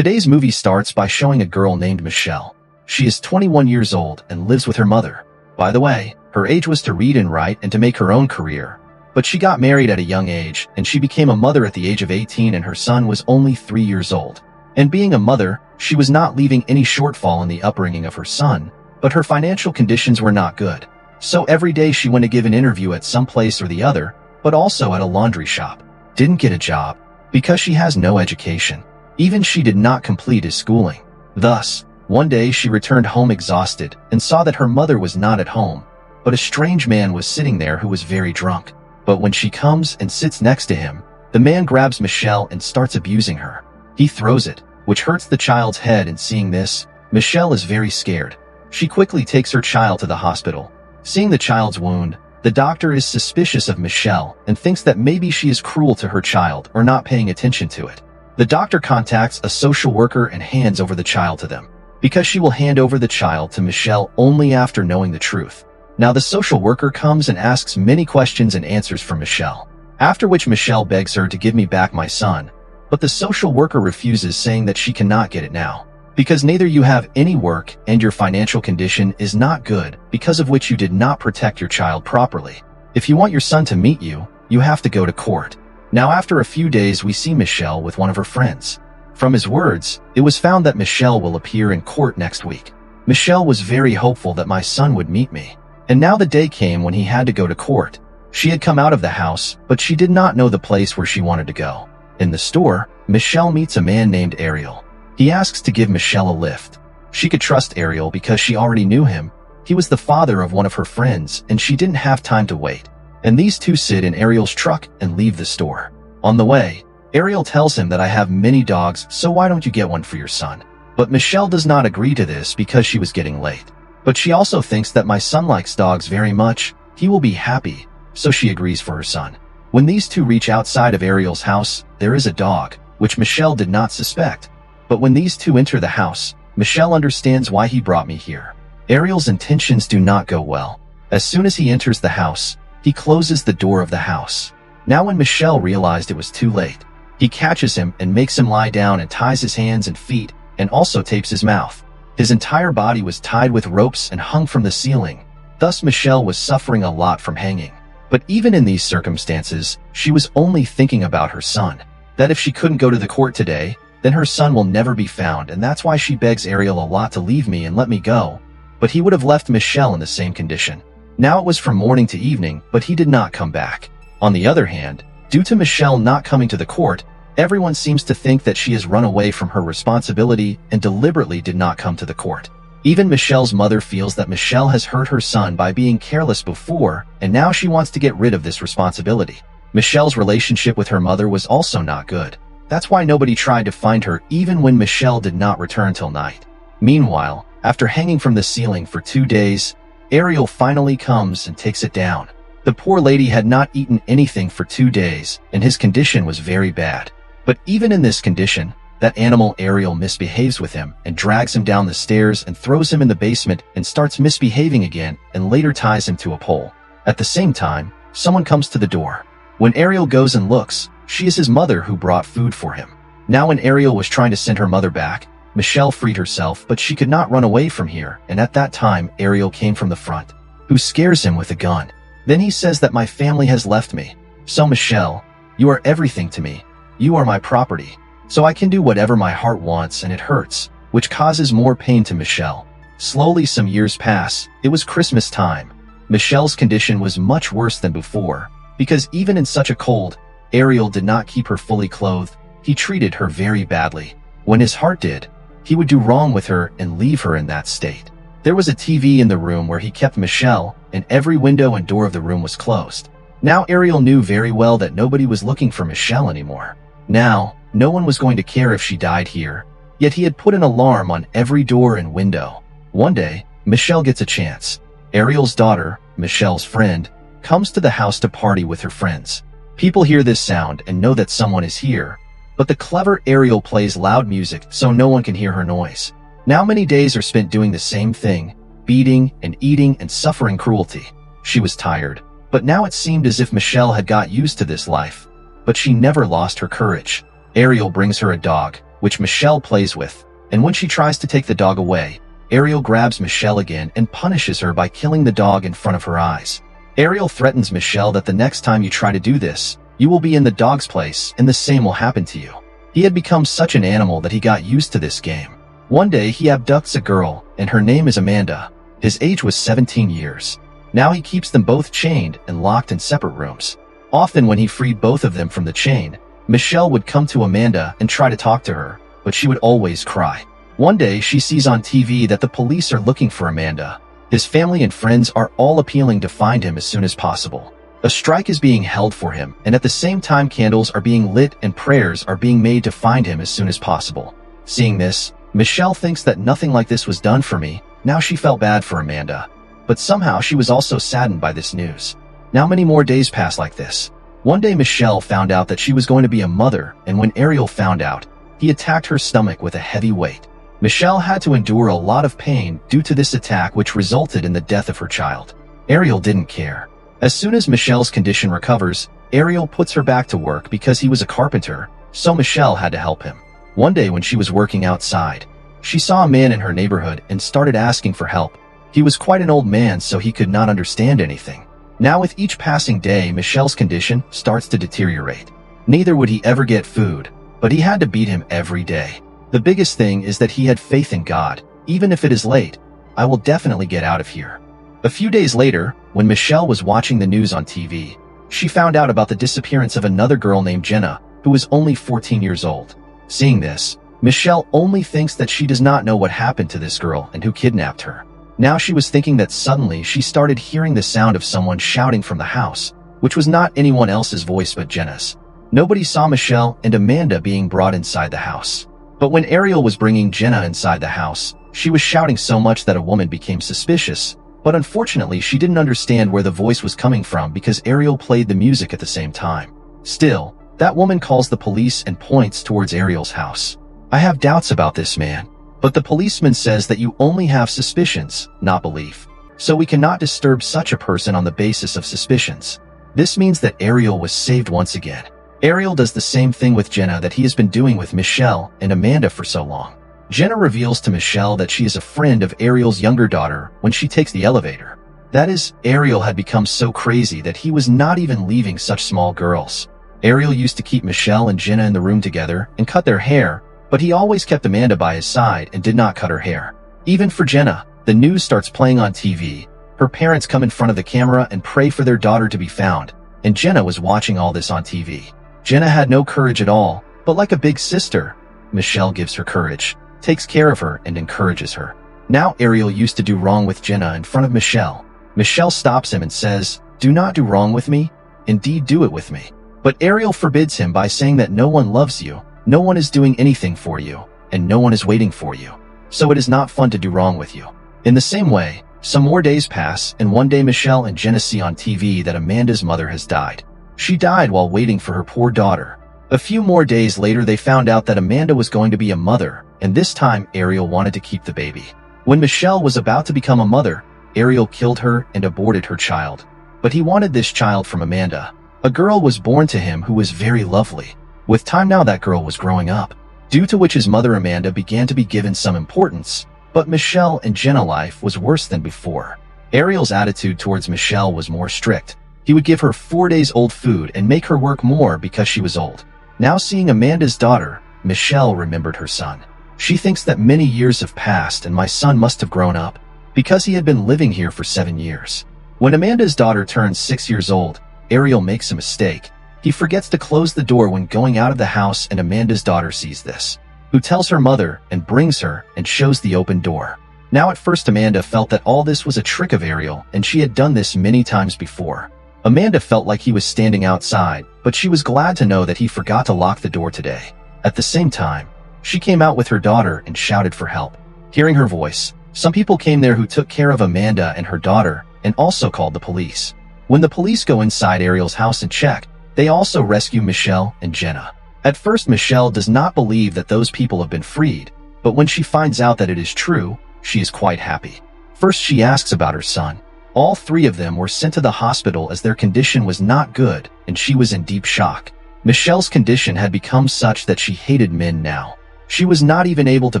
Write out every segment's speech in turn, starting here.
Today's movie starts by showing a girl named Michelle. She is 21 years old and lives with her mother. By the way, her age was to read and write and to make her own career. But she got married at a young age, and she became a mother at the age of 18, and her son was only 3 years old. And being a mother, she was not leaving any shortfall in the upbringing of her son, but her financial conditions were not good. So every day she went to give an interview at some place or the other, but also at a laundry shop. Didn't get a job, because she has no education. Even she did not complete his schooling. Thus, one day she returned home exhausted and saw that her mother was not at home, but a strange man was sitting there who was very drunk. But when she comes and sits next to him, the man grabs Michelle and starts abusing her. He throws it, which hurts the child's head, and seeing this, Michelle is very scared. She quickly takes her child to the hospital. Seeing the child's wound, the doctor is suspicious of Michelle and thinks that maybe she is cruel to her child or not paying attention to it. The doctor contacts a social worker and hands over the child to them, because she will hand over the child to Michelle only after knowing the truth. Now the social worker comes and asks many questions and answers from Michelle, after which Michelle begs her to give me back my son, but the social worker refuses, saying that she cannot get it now, because neither you have any work and your financial condition is not good, because of which you did not protect your child properly. If you want your son to meet you, you have to go to court. Now after a few days we see Michelle with one of her friends. From his words, it was found that Michelle will appear in court next week. Michelle was very hopeful that my son would meet me. And now the day came when he had to go to court. She had come out of the house, but she did not know the place where she wanted to go. In the store, Michelle meets a man named Ariel. He asks to give Michelle a lift. She could trust Ariel because she already knew him. He was the father of one of her friends, and she didn't have time to wait. And these two sit in Ariel's truck and leave the store. On the way, Ariel tells him that I have many dogs, so why don't you get one for your son? But Michelle does not agree to this because she was getting late. But she also thinks that my son likes dogs very much. He will be happy, so she agrees for her son. When these two reach outside of Ariel's house, there is a dog, which Michelle did not suspect. But when these two enter the house, Michelle understands why he brought me here. Ariel's intentions do not go well. As soon as he enters the house, he closes the door of the house. Now when Michelle realized it was too late, he catches him and makes him lie down and ties his hands and feet and also tapes his mouth. His entire body was tied with ropes and hung from the ceiling. Thus Michelle was suffering a lot from hanging. But even in these circumstances, she was only thinking about her son. That if she couldn't go to the court today, then her son will never be found, and that's why she begs Ariel a lot to leave me and let me go. But he would have left Michelle in the same condition. Now it was from morning to evening, but he did not come back. On the other hand, due to Michelle not coming to the court, everyone seems to think that she has run away from her responsibility and deliberately did not come to the court. Even Michelle's mother feels that Michelle has hurt her son by being careless before, and now she wants to get rid of this responsibility. Michelle's relationship with her mother was also not good. That's why nobody tried to find her even when Michelle did not return till night. Meanwhile, after hanging from the ceiling for 2 days, Ariel finally comes and takes it down. The poor lady had not eaten anything for 2 days, and his condition was very bad. But even in this condition, that animal Ariel misbehaves with him and drags him down the stairs and throws him in the basement and starts misbehaving again and later ties him to a pole. At the same time, someone comes to the door. When Ariel goes and looks, she is his mother who brought food for him. Now when Ariel was trying to send her mother back, Michelle freed herself, but she could not run away from here, and at that time Ariel came from the front, who scares him with a gun. Then he says that my family has left me. So Michelle, you are everything to me. You are my property. So I can do whatever my heart wants, and it hurts, which causes more pain to Michelle. Slowly some years pass. It was Christmas time. Michelle's condition was much worse than before, because even in such a cold, Ariel did not keep her fully clothed. He treated her very badly. When his heart did, he would do wrong with her and leave her in that state. There was a TV in the room where he kept Michelle, and every window and door of the room was closed. Now Ariel knew very well that nobody was looking for Michelle anymore. Now, no one was going to care if she died here, yet he had put an alarm on every door and window. One day, Michelle gets a chance. Ariel's daughter, Michelle's friend, comes to the house to party with her friends. People hear this sound and know that someone is here, but the clever Ariel plays loud music so no one can hear her noise. Now many days are spent doing the same thing, beating and eating and suffering cruelty. She was tired, but now it seemed as if Michelle had got used to this life, but she never lost her courage. Ariel brings her a dog, which Michelle plays with, and when she tries to take the dog away, Ariel grabs Michelle again and punishes her by killing the dog in front of her eyes. Ariel threatens Michelle that the next time you try to do this, you will be in the dog's place and the same will happen to you. He had become such an animal that he got used to this game. One day he abducts a girl, and her name is Amanda. His age was 17 years. Now he keeps them both chained and locked in separate rooms. Often when he freed both of them from the chain, Michelle would come to Amanda and try to talk to her, but she would always cry. One day she sees on TV that the police are looking for Amanda. His family and friends are all appealing to find him as soon as possible. A strike is being held for him, and at the same time candles are being lit and prayers are being made to find him as soon as possible. Seeing this, Michelle thinks that nothing like this was done for me. Now she felt bad for Amanda. But somehow she was also saddened by this news. Now many more days pass like this. One day Michelle found out that she was going to be a mother, and when Ariel found out, he attacked her stomach with a heavy weight. Michelle had to endure a lot of pain due to this attack, which resulted in the death of her child. Ariel didn't care. As soon as Michelle's condition recovers, Ariel puts her back to work because he was a carpenter, so Michelle had to help him. One day when she was working outside, she saw a man in her neighborhood and started asking for help. He was quite an old man, so he could not understand anything. Now with each passing day, Michelle's condition starts to deteriorate. Neither would he ever get food, but he had to beat him every day. The biggest thing is that he had faith in God. Even if it is late, I will definitely get out of here. A few days later, when Michelle was watching the news on TV, she found out about the disappearance of another girl named Jenna, who was only 14 years old. Seeing this, Michelle only thinks that she does not know what happened to this girl and who kidnapped her. Now she was thinking that suddenly she started hearing the sound of someone shouting from the house, which was not anyone else's voice but Jenna's. Nobody saw Michelle and Amanda being brought inside the house. But when Ariel was bringing Jenna inside the house, she was shouting so much that a woman became suspicious, but unfortunately she didn't understand where the voice was coming from because Ariel played the music at the same time. Still, that woman calls the police and points towards Ariel's house. I have doubts about this man, but the policeman says that you only have suspicions, not belief. So we cannot disturb such a person on the basis of suspicions. This means that Ariel was saved once again. Ariel does the same thing with Jenna that he has been doing with Michelle and Amanda for so long. Jenna reveals to Michelle that she is a friend of Ariel's younger daughter when she takes the elevator. That is, Ariel had become so crazy that he was not even leaving such small girls. Ariel used to keep Michelle and Jenna in the room together and cut their hair, but he always kept Amanda by his side and did not cut her hair. Even for Jenna, the news starts playing on TV. Her parents come in front of the camera and pray for their daughter to be found, and Jenna was watching all this on TV. Jenna had no courage at all, but like a big sister, Michelle gives her courage, takes care of her, and encourages her. Now Ariel used to do wrong with Jenna in front of Michelle. Michelle stops him and says, "Do not do wrong with me. Indeed, do it with me." But Ariel forbids him by saying that no one loves you, no one is doing anything for you, and no one is waiting for you. So it is not fun to do wrong with you. In the same way, some more days pass, and one day Michelle and Jenna see on TV that Amanda's mother has died. She died while waiting for her poor daughter. A few more days later, they found out that Amanda was going to be a mother, and this time Ariel wanted to keep the baby. When Michelle was about to become a mother, Ariel killed her and aborted her child. But he wanted this child from Amanda. A girl was born to him who was very lovely. With time now, that girl was growing up, due to which his mother Amanda began to be given some importance, but Michelle and Jenna's life was worse than before. Ariel's attitude towards Michelle was more strict. He would give her 4 days old food and make her work more because she was old. Now seeing Amanda's daughter, Michelle remembered her son. She thinks that many years have passed and my son must have grown up, because he had been living here for 7 years. When Amanda's daughter turns 6 years old, Ariel makes a mistake. He forgets to close the door when going out of the house, and Amanda's daughter sees this, who tells her mother and brings her and shows the open door. Now at first Amanda felt that all this was a trick of Ariel, and she had done this many times before. Amanda felt like he was standing outside, but she was glad to know that he forgot to lock the door today. At the same time, she came out with her daughter and shouted for help. Hearing her voice, some people came there who took care of Amanda and her daughter and also called the police. When the police go inside Ariel's house and check, they also rescue Michelle and Jenna. At first, Michelle does not believe that those people have been freed, but when she finds out that it is true, she is quite happy. First, she asks about her son. All 3 of them were sent to the hospital as their condition was not good, and she was in deep shock. Michelle's condition had become such that she hated men now. She was not even able to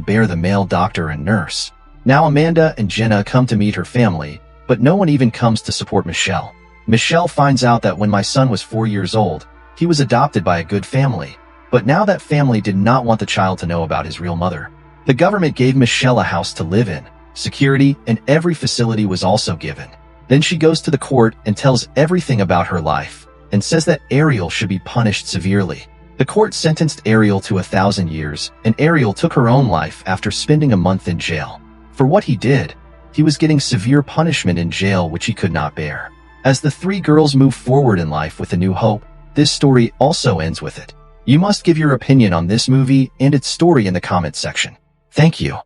bear the male doctor and nurse. Now Amanda and Jenna come to meet her family, but no one even comes to support Michelle. Michelle finds out that when my son was 4 years old, he was adopted by a good family. But now that family did not want the child to know about his real mother. The government gave Michelle a house to live in, security, and every facility was also given. Then she goes to the court and tells everything about her life, and says that Ariel should be punished severely. The court sentenced Ariel to 1,000 years, and Ariel took her own life after spending a month in jail. For what he did, he was getting severe punishment in jail which he could not bear. As the three girls move forward in life with a new hope, this story also ends with it. You must give your opinion on this movie and its story in the comments section. Thank you.